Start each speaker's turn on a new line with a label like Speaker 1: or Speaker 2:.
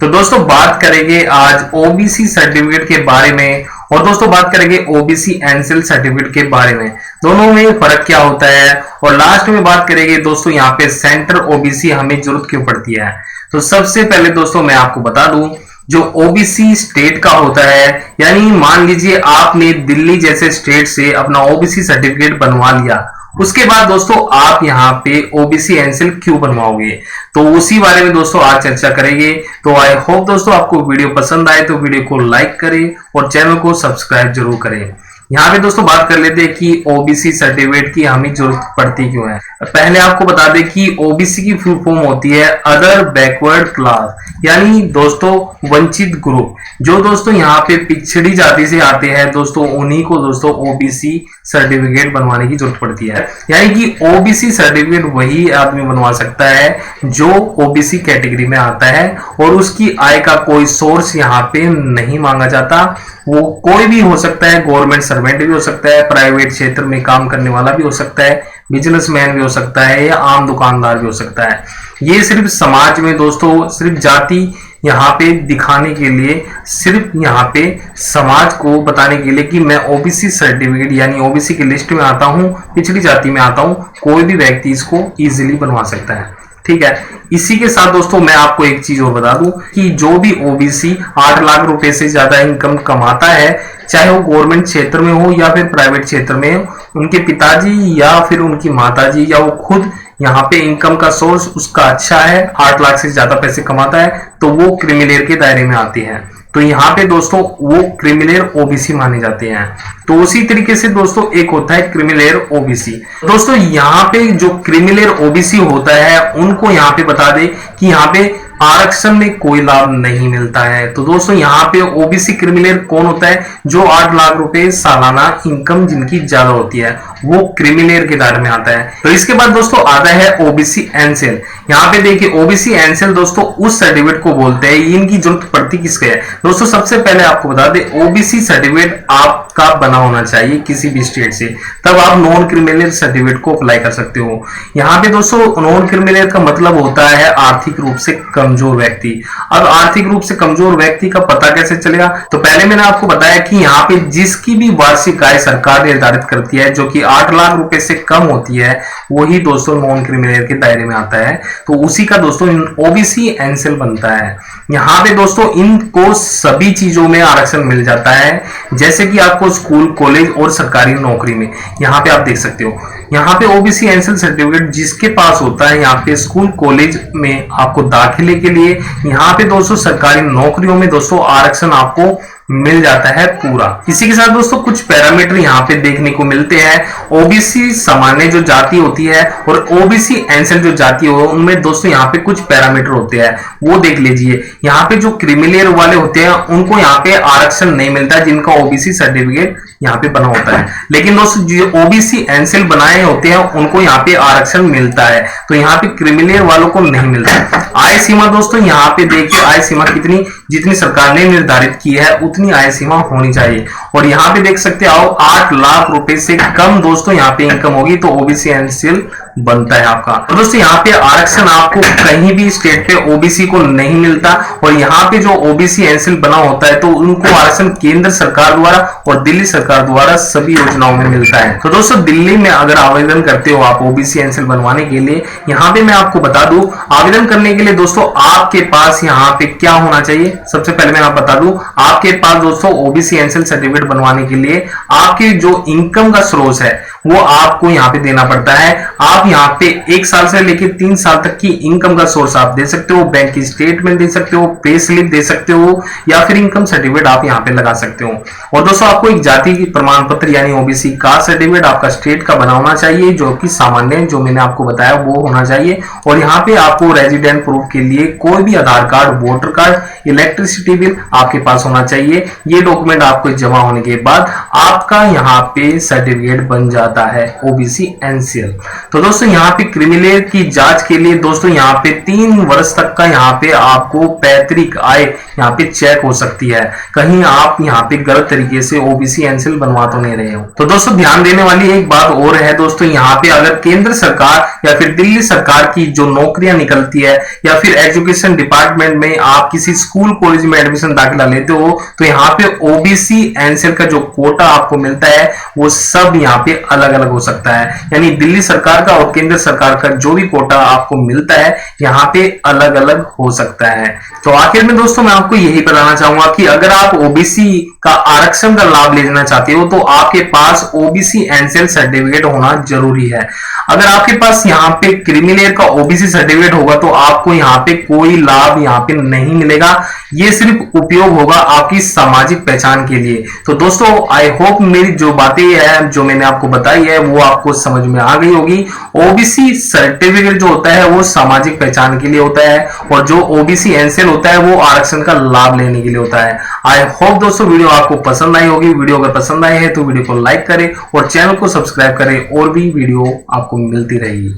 Speaker 1: तो दोस्तों बात करेंगे आज ओबीसी सर्टिफिकेट के बारे में। और दोस्तों बात करेंगे ओबीसी एनसीएल सर्टिफिकेट के बारे में, दोनों में फर्क क्या होता है। और लास्ट में बात करेंगे दोस्तों यहाँ पे सेंटर ओबीसी हमें जरूरत क्यों पड़ती है। तो सबसे पहले दोस्तों मैं आपको बता दूं, जो ओबीसी स्टेट का होता है, यानी मान लीजिए आपने दिल्ली जैसे स्टेट से अपना ओबीसी सर्टिफिकेट बनवा लिया, उसके बाद दोस्तों आप यहाँ पे ओबीसी एनसीएल क्यों बनवाओगे, तो उसी बारे में दोस्तों आज चर्चा करेंगे। तो आई होप दोस्तों आपको वीडियो पसंद आए तो वीडियो को लाइक करें और चैनल को सब्सक्राइब जरूर करें। यहाँ पे दोस्तों बात कर लेते हैं कि ओबीसी सर्टिफिकेट की हमें जरूरत पड़ती क्यों है। पहले आपको बता दें कि ओबीसी की फुल फॉर्म होती है अदर बैकवर्ड क्लास, यानी दोस्तों वंचित ग्रुप। जो दोस्तों यहाँ पे पिछड़ी जाति से आते हैं दोस्तों, उन्हीं को दोस्तों ओबीसी सर्टिफिकेट बनवाने की जरूरत पड़ती है। यानी कि ओबीसी सर्टिफिकेट वही आदमी बनवा सकता है जो ओबीसी कैटेगरी में आता है और उसकी आय का कोई सोर्स यहाँ पे नहीं मांगा जाता। वो कोई भी हो सकता है, गवर्नमेंट सर्वेंट भी हो सकता है, प्राइवेट क्षेत्र में काम करने वाला भी हो सकता है, बिजनेसमैन भी हो सकता है, या आम दुकानदार भी हो सकता है। ये सिर्फ समाज में दोस्तों सिर्फ जाति यहाँ पे दिखाने के लिए, सिर्फ यहाँ पे समाज को बताने के लिए कि मैं ओबीसी सर्टिफिकेट यानी ओबीसी की लिस्ट में आता हूँ, पिछड़ी जाति में आता हूँ, कोई भी व्यक्ति इसको इजीली बनवा सकता है। ठीक है, इसी के साथ दोस्तों मैं आपको एक चीज और बता दूं कि जो भी ओबीसी 8 लाख रुपए से ज्यादा इनकम कमाता है, चाहे वो गवर्नमेंट क्षेत्र में हो या फिर प्राइवेट क्षेत्र में हो, उनके पिताजी या फिर उनकी माताजी या वो खुद यहाँ पे इनकम का सोर्स उसका अच्छा है, 8 लाख से ज्यादा पैसे कमाता है, तो वो क्रिमिलेयर के दायरे में आती है। तो यहाँ पे दोस्तों वो क्रिमिलेयर ओबीसी माने जाते हैं। तो उसी तरीके से दोस्तों एक होता है क्रिमिलेयर ओबीसी। दोस्तों यहाँ पे जो क्रिमिलेयर ओबीसी होता है उनको यहाँ पे बता दे कि यहाँ पे आरक्षण में कोई लाभ नहीं मिलता है। तो दोस्तों यहाँ पे ओबीसी क्रिमिलेयर कौन होता है, जो 8 लाख रुपए सालाना इनकम जिनकी ज्यादा होती है, वो क्रिमिलेयर के दायरे में आता है। तो इसके बाद दोस्तों आता है ओबीसी एनसीएल। यहाँ पे देखिए ओबीसी एनसीएल दोस्तों उस सर्टिफिकेट को बोलते हैं, इनकी जरूरत पड़ती किसके है। दोस्तों सबसे पहले आपको बता दें, ओबीसी सर्टिफिकेट आपका बना होना चाहिए किसी भी स्टेट से, तब आप नॉन क्रिमिलेयर सर्टिफिकेट को अप्लाई कर सकते हो। यहाँ पे दोस्तों नॉन क्रिमिलेयर का मतलब होता है आर्थिक रूप से कमजोर व्यक्ति। अब आर्थिक रूप से कमजोर व्यक्ति का पता कैसे चलेगा, तो पहले मैंने आपको बताया कि यहाँ पे जिसकी भी वार्षिक आय सरकार निर्धारित करती है जो कि 8 लाख रुपए से कम होती है, वही दोस्तों नॉन क्रिमिलेयर के दायरे में आता है। तो उसी का दोस्तों ओबीसी एनसीएल बनता है। यहाँ पे दोस्तों इनको सभी चीजों में आरक्षण मिल जाता है, जैसे कि आपको स्कूल, कॉलेज और सरकारी नौकरी में। यहाँ पे आप देख सकते हो, यहाँ पे ओबीसी एनसीएल सर्टिफिकेट जिसके पास होता है, यहाँ पे स्कूल कॉलेज में आपको दाखिले के लिए, यहाँ पे दोस्तों सरकारी नौकरियों में दोस्तों आरक्षण आपको मिल जाता है पूरा। इसी के साथ दोस्तों कुछ पैरामीटर यहाँ पे देखने को मिलते हैं। ओबीसी सामान्य जो जाति होती है और ओबीसी एनसीएल जो जाति हो, उनमें दोस्तों यहाँ पे कुछ पैरामीटर होते हैं, वो देख लीजिए। यहाँ पे जो क्रिमिलेयर वाले होते हैं उनको यहाँ पे आरक्षण नहीं मिलता, जिनका ओबीसी सर्टिफिकेट यहाँ पे बना होता है। लेकिन दोस्तों जो ओबीसी एनसीएल बनाए होते हैं उनको यहाँ पे आरक्षण मिलता है, तो यहाँ पे क्रिमिलेयर वालों को नहीं मिलता। आय सीमा दोस्तों यहाँ पे देखिए, आय सीमा कितनी, जितनी सरकार ने निर्धारित की है उतनी आय सीमा होनी चाहिए। और यहाँ पे देख सकते हो 8 लाख रुपए से कम दोस्तों यहाँ पे इनकम होगी तो ओबीसी एनसीएल बनता है आपका। तो दोस्तों यहाँ पे आरक्षण आपको कहीं भी स्टेट पे ओबीसी को नहीं मिलता, और यहाँ पे जो ओबीसी एनसीएल बना होता है तो उनको आरक्षण केंद्र सरकार द्वारा और दिल्ली सरकार द्वारा सभी योजनाओं में मिलता है। तो दोस्तों दिल्ली में अगर आवेदन करते हो आप ओबीसी एनसीएल बनवाने के लिए, यहाँ पे मैं आपको बता दूं, आवेदन करने के लिए दोस्तों आपके पास यहाँ पे क्या होना चाहिए। सबसे पहले मैं आपको बता दूं, आपके पास दोस्तों ओबीसी एनसीएल सर्टिफिकेट बनवाने के लिए आपके जो इनकम का स्रोत है वो आपको यहाँ पे देना पड़ता है। आप यहाँ पे 1 साल से लेकर 3 साल तक की इनकम का सोर्स आप दे सकते हो, बैंक की स्टेटमेंट दे सकते हो, पे स्लिप दे सकते हो, या फिर इनकम सर्टिफिकेट आप यहाँ पे लगा सकते हो। और दोस्तों आपको एक जाति प्रमाण पत्र यानी ओबीसी कास्ट सर्टिफिकेट आपका स्टेट का बना होना चाहिए, जो कि सामान्य जो मैंने आपको बताया वो होना चाहिए। और यहाँ पे आपको रेजिडेंट प्रूफ के लिए कोई भी Aadhaar card, voter card, electricity bill आपके पास होना चाहिए। ये डॉक्यूमेंट आपको जमा होने के बाद आपका यहाँ पे सर्टिफिकेट बन जाता है ओबीसी एनसीएल। तो दोस्तों दोस्तों यहाँ पे क्रिमिनल की जांच के लिए दोस्तों यहाँ पे 3 वर्ष तक का यहाँ पे आपको पैतृक आय यहाँ पे चेक हो सकती है। कहीं आप यहाँ पे गलत तरीके से ओबीसी एनसीएल बनवा तो नहीं रहे हो। तो दोस्तों ध्यान देने वाली एक बात और है दोस्तों, यहाँ पे अगर केंद्र सरकार या फिर दिल्ली सरकार की जो नौकरियां निकलती है या फिर एजुकेशन डिपार्टमेंट में आप किसी स्कूल कॉलेज में एडमिशन दाखिला लेते हो तो यहाँ पे ओबीसी एनसीएल का जो कोटा आपको मिलता है वो सब यहाँ पे अलग अलग हो सकता है। यानी दिल्ली सरकार का और केंद्र सरकार का जो भी कोटा आपको मिलता है यहाँ पे अलग अलग हो सकता है। तो आखिर में दोस्तों मैं आपको यही बताना चाहूंगा कि अगर आप ओबीसी का आरक्षण का लाभ लेना चाहते हो तो आपके पास ओबीसी एनसीएल सर्टिफिकेट होना जरूरी है। अगर आपके पास यहाँ पे क्रिमिनल का ओबीसी सर्टिफिकेट होगा तो आपको यहाँ पे कोई लाभ यहाँ पे नहीं मिलेगा। ये सिर्फ उपयोग होगा आपकी सामाजिक पहचान के लिए। तो दोस्तों आई होप मेरी जो बातें है जो मैंने आपको बताई है वो आपको समझ में आ गई होगी। ओबीसी सर्टिफिकेट जो होता है वो सामाजिक पहचान के लिए होता है और जो ओबीसी एनसीएल होता है वो आरक्षण का लाभ लेने के लिए होता है। आई होप दोस्तों वीडियो आपको पसंद आई होगी। वीडियो अगर पसंद आई है तो वीडियो को लाइक करें और चैनल को सब्सक्राइब करें और भी वीडियो आपको मिलती रहेगी।